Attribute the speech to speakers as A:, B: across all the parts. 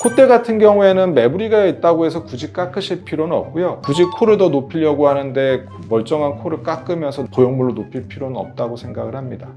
A: 콧대 같은 경우에는 매부리가 있다고 해서 굳이 깎으실 필요는 없고요. 굳이 코를 더 높이려고 하는데 멀쩡한 코를 깎으면서 보형물로 높일 필요는 없다고 생각을 합니다.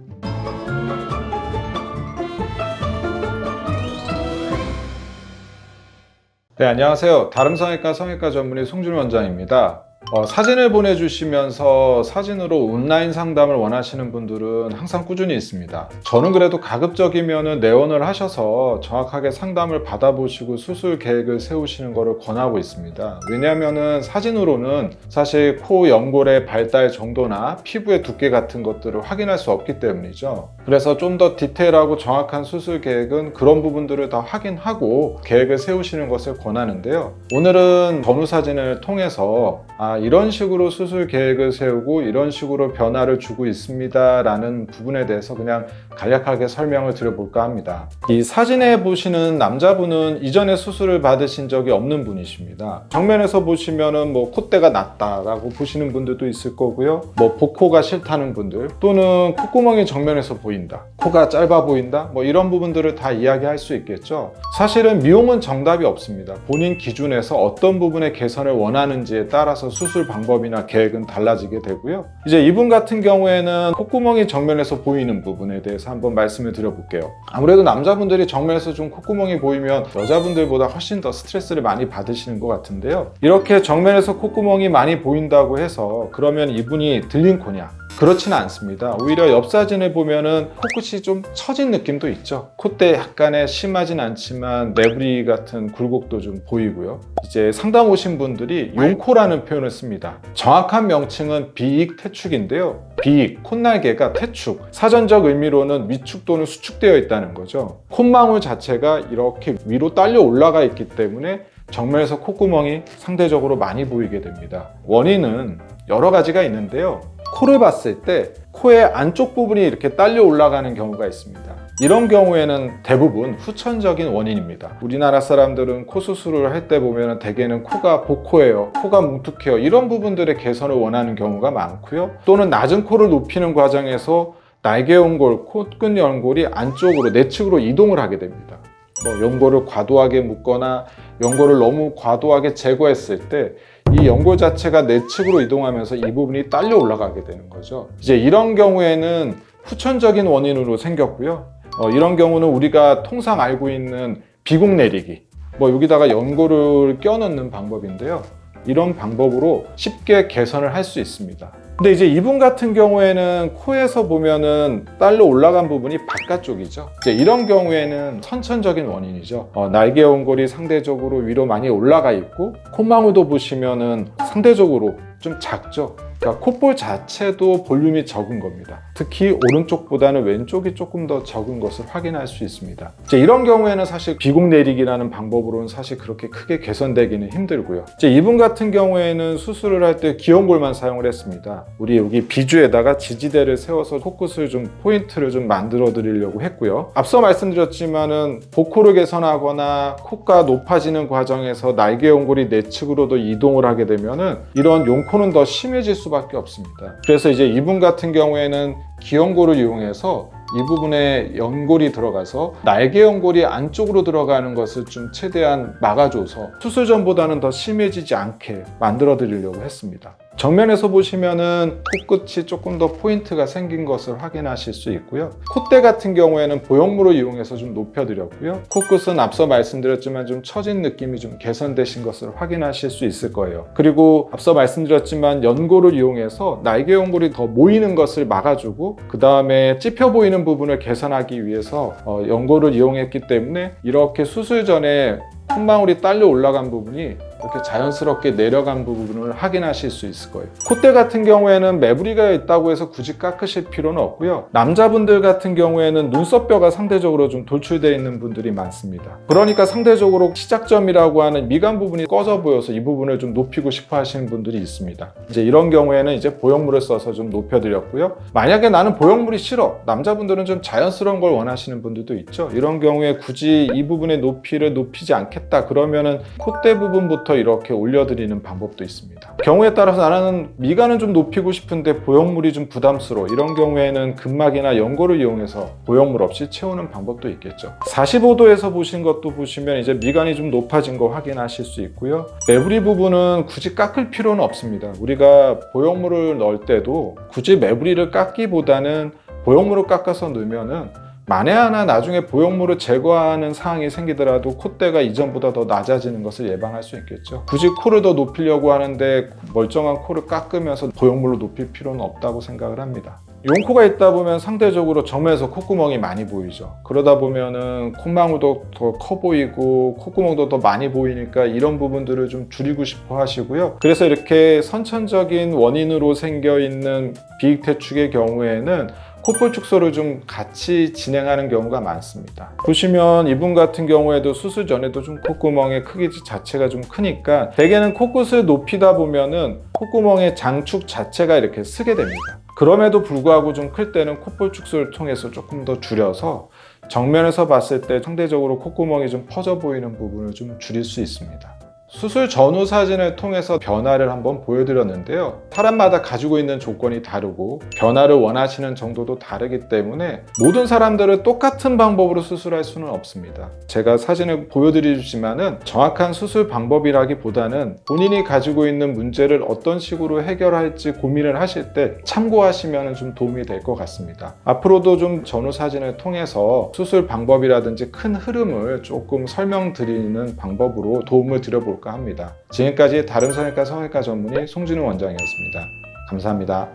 A: 네, 안녕하세요. 다름성형외과 성형외과 전문의 송준 원장입니다. 사진을 보내주시면서 사진으로 온라인 상담을 원하시는 분들은 항상 꾸준히 있습니다. 저는 그래도 가급적이면 내원을 하셔서 정확하게 상담을 받아보시고 수술 계획을 세우시는 것을 권하고 있습니다. 왜냐하면 사진으로는 사실 코 연골의 발달 정도나 피부의 두께 같은 것들을 확인할 수 없기 때문이죠. 그래서 좀 더 디테일하고 정확한 수술 계획은 그런 부분들을 다 확인하고 계획을 세우시는 것을 권하는데요. 오늘은 전후 사진을 통해서 이런 식으로 수술 계획을 세우고 이런 식으로 변화를 주고 있습니다 라는 부분에 대해서 그냥 간략하게 설명을 드려볼까 합니다. 이 사진에 보시는 남자분은 이전에 수술을 받으신 적이 없는 분이십니다. 정면에서 보시면은 콧대가 낮다라고 보시는 분들도 있을 거고요. 복코가 싫다는 분들, 또는 콧구멍이 정면에서 보인다, 코가 짧아 보인다, 이런 부분들을 다 이야기할 수 있겠죠. 사실은 미용은 정답이 없습니다. 본인 기준에서 어떤 부분의 개선을 원하는지에 따라서 수술 방법이나 계획은 달라지게 되고요. 이제 이분 같은 경우에는 콧구멍이 정면에서 보이는 부분에 대해서 한번 말씀을 드려볼게요. 아무래도 남자분들이 정면에서 좀 콧구멍이 보이면 여자분들보다 훨씬 더 스트레스를 많이 받으시는 것 같은데요. 이렇게 정면에서 콧구멍이 많이 보인다고 해서 그러면 이분이 들린 코냐? 그렇지는 않습니다. 오히려 옆 사진을 보면은 코끝이 좀 처진 느낌도 있죠. 콧대 약간의 심하진 않지만 매부리 같은 굴곡도 좀 보이고요. 이제 상담 오신 분들이 용코라는 표현을 씁니다. 정확한 명칭은 비익 퇴축인데요. 비익, 콧날개가 퇴축, 사전적 의미로는 위축 또는 수축되어 있다는 거죠. 콧망울 자체가 이렇게 위로 딸려 올라가 있기 때문에 정면에서 콧구멍이 상대적으로 많이 보이게 됩니다. 원인은 여러 가지가 있는데요. 코를 봤을 때 코의 안쪽 부분이 이렇게 딸려 올라가는 경우가 있습니다. 이런 경우에는 대부분 후천적인 원인입니다. 우리나라 사람들은 코 수술을 할 때 보면 대개는 코가 복코예요, 코가 뭉툭해요, 이런 부분들의 개선을 원하는 경우가 많고요. 또는 낮은 코를 높이는 과정에서 날개 연골, 코끝 연골이 안쪽으로 내측으로 이동을 하게 됩니다. 연골을 과도하게 묶거나 연골을 너무 과도하게 제거했을 때 이 연골 자체가 내측으로 이동하면서 이 부분이 딸려 올라가게 되는 거죠. 이제 이런 경우에는 후천적인 원인으로 생겼고요. 이런 경우는 우리가 통상 알고 있는 비국 내리기, 여기다가 연골을 껴넣는 방법인데요. 이런 방법으로 쉽게 개선을 할 수 있습니다. 근데 이제 이분 같은 경우에는 코에서 보면은 딸려 올라간 부분이 바깥쪽이죠. 이제 이런 경우에는 선천적인 원인이죠. 날개 연골이 상대적으로 위로 많이 올라가 있고, 콧망울도 보시면은 상대적으로 좀 작죠. 그러니까 콧볼 자체도 볼륨이 적은 겁니다. 특히 오른쪽보다는 왼쪽이 조금 더 적은 것을 확인할 수 있습니다. 이제 이런 경우에는 사실 비국 내리기라는 방법으로는 사실 그렇게 크게 개선되기는 힘들고요. 이제 이분 같은 경우에는 수술을 할 때 기연골만 사용을 했습니다. 우리 여기 비주에다가 지지대를 세워서 코끝을 좀 포인트를 좀 만들어 드리려고 했고요. 앞서 말씀드렸지만은 복코를 개선하거나 코가 높아지는 과정에서 날개 연골이 내측으로도 이동을 하게 되면은 이런 용코는 더 심해질 수밖에 없습니다. 그래서 이제 이분 같은 경우에는 기연골을 이용해서 이 부분에 연골이 들어가서 날개 연골이 안쪽으로 들어가는 것을 좀 최대한 막아줘서 수술 전보다는 더 심해지지 않게 만들어 드리려고 했습니다. 정면에서 보시면은 코끝이 조금 더 포인트가 생긴 것을 확인하실 수 있고요. 콧대 같은 경우에는 보형물을 이용해서 좀 높여드렸고요. 코끝은 앞서 말씀드렸지만 좀 처진 느낌이 좀 개선되신 것을 확인하실 수 있을 거예요. 그리고 앞서 말씀드렸지만 연골을 이용해서 날개 연골이 더 모이는 것을 막아주고, 그 다음에 찝혀 보이는 부분을 개선하기 위해서 연골을 이용했기 때문에 이렇게 수술 전에 콧망울이 딸려 올라간 부분이 이렇게 자연스럽게 내려간 부분을 확인하실 수 있을 거예요. 콧대 같은 경우에는 매부리가 있다고 해서 굳이 깎으실 필요는 없고요. 남자분들 같은 경우에는 눈썹뼈가 상대적으로 좀 돌출되어 있는 분들이 많습니다. 그러니까 상대적으로 시작점이라고 하는 미간 부분이 꺼져 보여서 이 부분을 좀 높이고 싶어 하시는 분들이 있습니다. 이제 이런 경우에는 이제 보형물을 써서 좀 높여드렸고요. 만약에 나는 보형물이 싫어, 남자분들은 좀 자연스러운 걸 원하시는 분들도 있죠. 이런 경우에 굳이 이 부분의 높이를 높이지 않겠다 그러면은 콧대 부분부터 위부터 이렇게 올려드리는 방법도 있습니다. 경우에 따라서 나는 미간은 좀 높이고 싶은데 보형물이 좀 부담스러워, 이런 경우에는 근막이나 연고를 이용해서 보형물 없이 채우는 방법도 있겠죠. 45도에서 보신 것도 보시면 이제 미간이 좀 높아진 거 확인하실 수 있고요. 매부리 부분은 굳이 깎을 필요는 없습니다. 우리가 보형물을 넣을 때도 굳이 매부리를 깎기보다는 보형물을 깎아서 넣으면은 만에 하나 나중에 보형물을 제거하는 상황이 생기더라도 콧대가 이전보다 더 낮아지는 것을 예방할 수 있겠죠. 굳이 코를 더 높이려고 하는데 멀쩡한 코를 깎으면서 보형물로 높일 필요는 없다고 생각을 합니다. 용코가 있다 보면 상대적으로 정면에서 콧구멍이 많이 보이죠. 그러다 보면은 콧망울도 더 커 보이고 콧구멍도 더 많이 보이니까 이런 부분들을 좀 줄이고 싶어 하시고요. 그래서 이렇게 선천적인 원인으로 생겨 있는 비익퇴축의 경우에는 콧볼 축소를 좀 같이 진행하는 경우가 많습니다. 보시면 이분 같은 경우에도 수술 전에도 좀 콧구멍의 크기 자체가 좀 크니까 대개는 코끝을 높이다 보면은 콧구멍의 장축 자체가 이렇게 쓰게 됩니다. 그럼에도 불구하고 좀 클 때는 콧볼 축소를 통해서 조금 더 줄여서 정면에서 봤을 때 상대적으로 콧구멍이 좀 퍼져 보이는 부분을 좀 줄일 수 있습니다. 수술 전후 사진을 통해서 변화를 한번 보여드렸는데요. 사람마다 가지고 있는 조건이 다르고 변화를 원하시는 정도도 다르기 때문에 모든 사람들을 똑같은 방법으로 수술할 수는 없습니다. 제가 사진을 보여드리지만은 정확한 수술 방법이라기보다는 본인이 가지고 있는 문제를 어떤 식으로 해결할지 고민을 하실 때 참고하시면 좀 도움이 될 것 같습니다. 앞으로도 좀 전후 사진을 통해서 수술 방법이라든지 큰 흐름을 조금 설명드리는 방법으로 도움을 드려볼까 합니다. 지금까지 다른 성형외과 성형외과 전문의 송진우 원장이었습니다. 감사합니다.